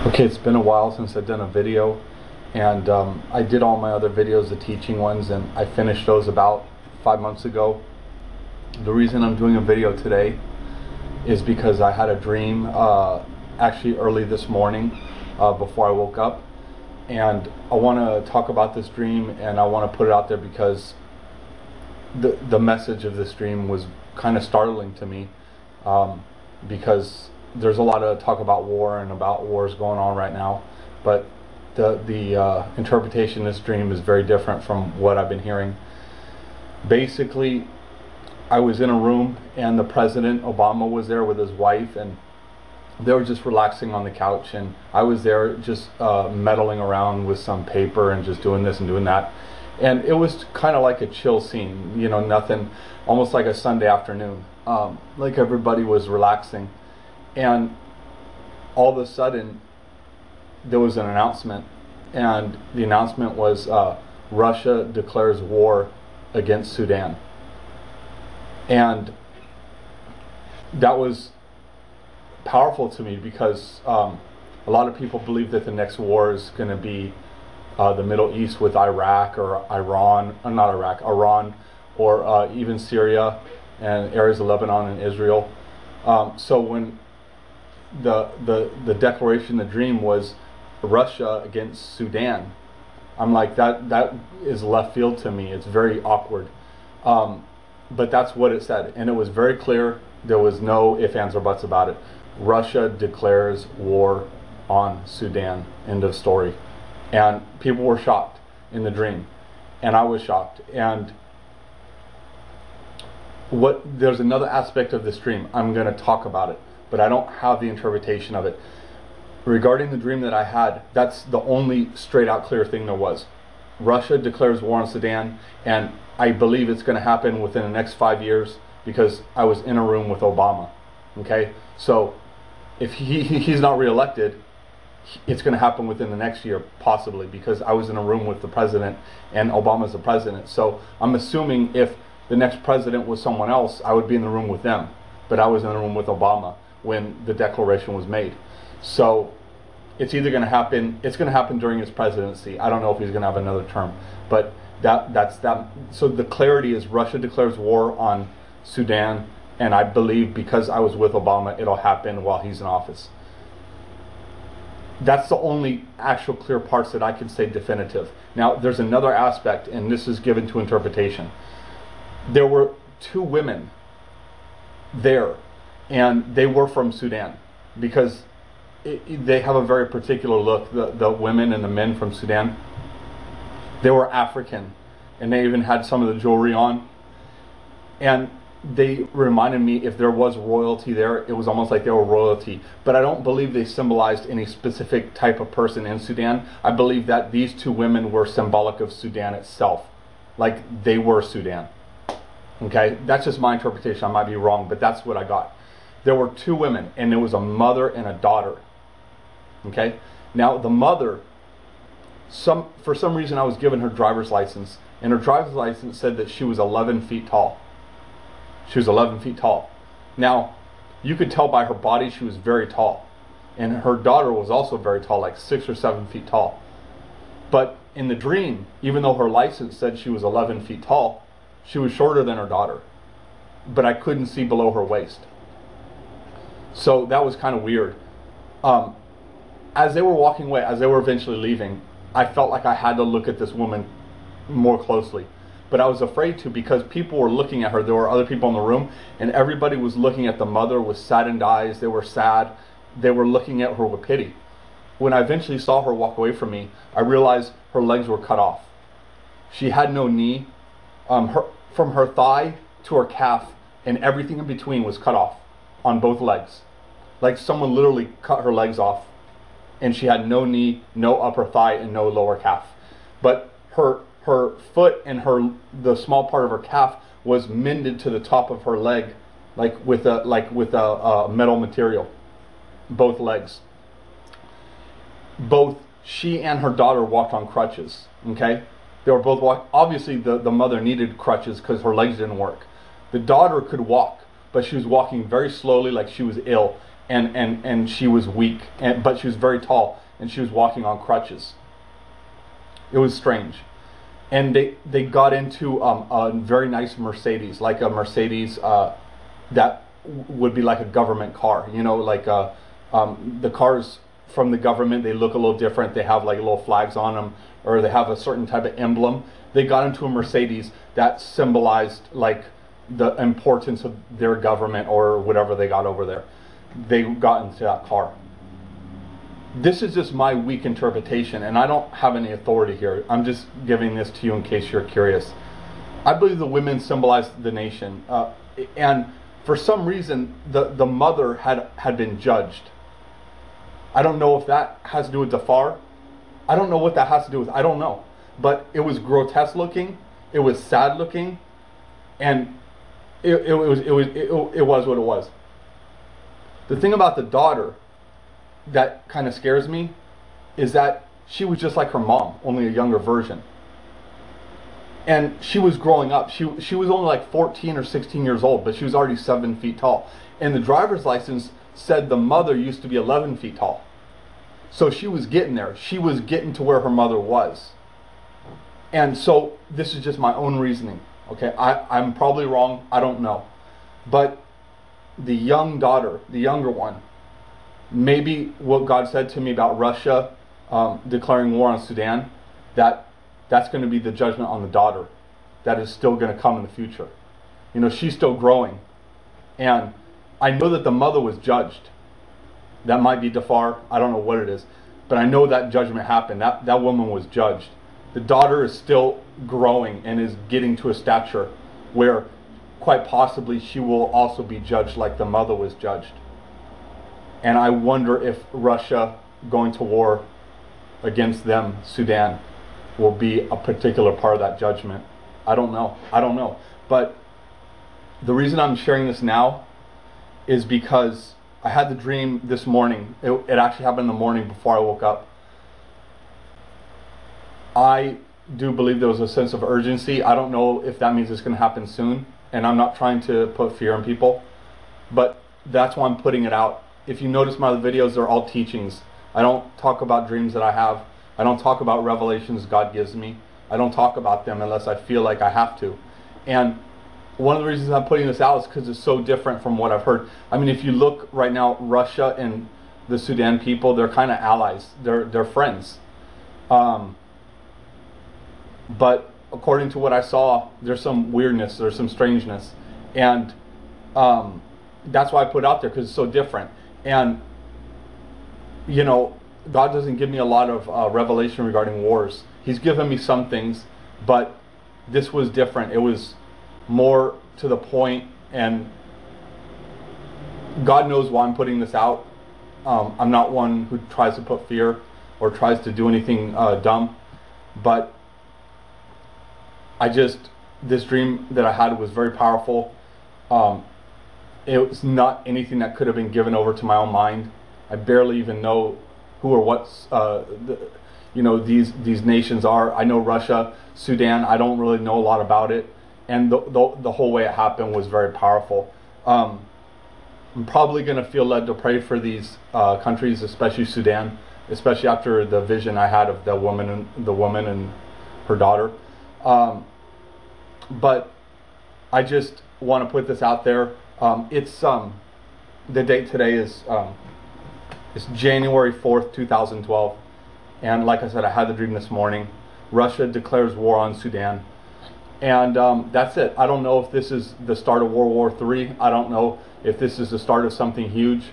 Okay, it's been a while since I've done a video, and I did all my other videos, the teaching ones, and I finished those about 5 months ago. The reason I'm doing a video today is because I had a dream actually early this morning before I woke up, and I want to talk about this dream, and I want to put it out there because the message of this dream was kind of startling to me, because there's a lot of talk about war and about wars going on right now, but the interpretation of this dream is very different from what I've been hearing. Basically, I was in a room and the President Obama was there with his wife, and they were just relaxing on the couch, and I was there just meddling around with some paper and just doing this and doing that. And it was kind of like a chill scene, you know, nothing, almost like a Sunday afternoon, like everybody was relaxing. And all of a sudden, there was an announcement, and the announcement was Russia declares war against Sudan. And that was powerful to me because a lot of people believe that the next war is going to be the Middle East with Iraq or Iran, not Iraq, Iran, or even Syria and areas of Lebanon and Israel. So when the declaration, the dream was Russia against Sudan, I'm like, that is left field to me. It's very awkward, but that's what it said, and it was very clear. There was no ifs, ands, or buts about it. Russia declares war on Sudan. End of story. And people were shocked in the dream, and I was shocked. And there's another aspect of this dream. I'm going to talk about it, but I don't have the interpretation of it. Regarding the dream that I had, that's the only straight out clear thing there was. Russia declares war on Sudan, and I believe it's going to happen within the next 5 years because I was in a room with Obama. Okay, so if he's not reelected, it's going to happen within the next year, possibly, because I was in a room with the president and Obama's the president. So I'm assuming if the next president was someone else, I would be in the room with them. But I was in the room with Obama when the declaration was made. So it's either going to happen, it's going to happen during his presidency. I don't know if he's going to have another term, but that's that. So the clarity is Russia declares war on Sudan, and I believe because I was with Obama, it'll happen while he's in office. That's the only actual clear parts that I can say definitive. Now, there's another aspect, and this is given to interpretation. There were two women there, and they were from Sudan, because they have a very particular look, the women and the men from Sudan. They were African, and they even had some of the jewelry on. And they reminded me, if there was royalty there, it was almost like they were royalty. But I don't believe they symbolized any specific type of person in Sudan. I believe that these two women were symbolic of Sudan itself, like they were Sudan. Okay, that's just my interpretation. I might be wrong, but that's what I got. There were two women, and there was a mother and a daughter. Okay, now the mother, for some reason I was given her driver's license, and her driver's license said that she was 11 feet tall. She was 11 feet tall. Now, you could tell by her body she was very tall. And her daughter was also very tall, like 6 or 7 feet tall. But in the dream, even though her license said she was 11 feet tall, she was shorter than her daughter. But I couldn't see below her waist. So that was kind of weird. As they were walking away, as they were eventually leaving, I felt like I had to look at this woman more closely. But I was afraid to, because people were looking at her. There were other people in the room, and everybody was looking at the mother with saddened eyes. They were sad. They were looking at her with pity. When I eventually saw her walk away from me, I realized her legs were cut off. She had no knee. From her thigh to her calf and everything in between was cut off on both legs. Like someone literally cut her legs off, and she had no knee, no upper thigh, and no lower calf. But her foot and the small part of her calf was mended to the top of her leg, like with a metal material. Both legs. Both she and her daughter walked on crutches. Okay, they were both obviously the mother needed crutches because her legs didn't work. The daughter could walk, but she was walking very slowly, like she was ill, and she was weak, but she was very tall, and she was walking on crutches. It was strange. And they got into a very nice Mercedes, like a Mercedes that would be like a government car. You know, like the cars from the government, they look a little different. They have like little flags on them, or they have a certain type of emblem. They got into a Mercedes that symbolized like the importance of their government or whatever they got over there. They got into that car. This is just my weak interpretation, and I don't have any authority here. I'm just giving this to you in case you're curious. I believe the women symbolize the nation, and for some reason the mother had been judged. I don't know if that has to do with Jafar. I don't know what that has to do with. I don't know, but it was grotesque looking. It was sad looking, and it was what it was. The thing about the daughter that kind of scares me is that she was just like her mom, only a younger version. And she was growing up. She was only like 14 or 16 years old, but she was already 7 feet tall. And the driver's license said the mother used to be 11 feet tall. So she was getting there. She was getting to where her mother was. And so this is just my own reasoning. Okay, I'm probably wrong. I don't know. But the young daughter, the younger one, maybe what God said to me about Russia declaring war on Sudan, that's going to be the judgment on the daughter that is still going to come in the future. You know, she's still growing. And I know that the mother was judged. That might be Jafar. I don't know what it is. But I know that judgment happened. That woman was judged. The daughter is still growing and is getting to a stature where quite possibly she will also be judged like the mother was judged. And I wonder if Russia going to war against them, Sudan, will be a particular part of that judgment. I don't know. But the reason I'm sharing this now is because I had the dream this morning. It actually happened in the morning before I woke up. I do believe there was a sense of urgency. I don't know if that means it's going to happen soon. And I'm not trying to put fear in people. But that's why I'm putting it out. If you notice my videos, they're all teachings. I don't talk about dreams that I have. I don't talk about revelations God gives me. I don't talk about them unless I feel like I have to. And one of the reasons I'm putting this out is because it's so different from what I've heard. I mean, if you look right now, Russia and the Sudan people, they're kind of allies. They're friends. But according to what I saw, there's some weirdness, there's some strangeness. And that's why I put it out there, because it's so different. And, you know, God doesn't give me a lot of revelation regarding wars. He's given me some things, but this was different. It was more to the point, and God knows why I'm putting this out. I'm not one who tries to put fear or tries to do anything dumb, but this dream that I had was very powerful. It was not anything that could have been given over to my own mind. I barely even know who or what these nations are. I know Russia, Sudan. I don't really know a lot about it, and the whole way it happened was very powerful. I'm probably going to feel led to pray for these countries, especially Sudan, especially after the vision I had of the woman and her daughter. But I just want to put this out there. It's the date today is it's January 4th, 2012, and like I said, I had the dream this morning. Russia declares war on Sudan, and that's it. I don't know if this is the start of World War III. I don't know if this is the start of something huge.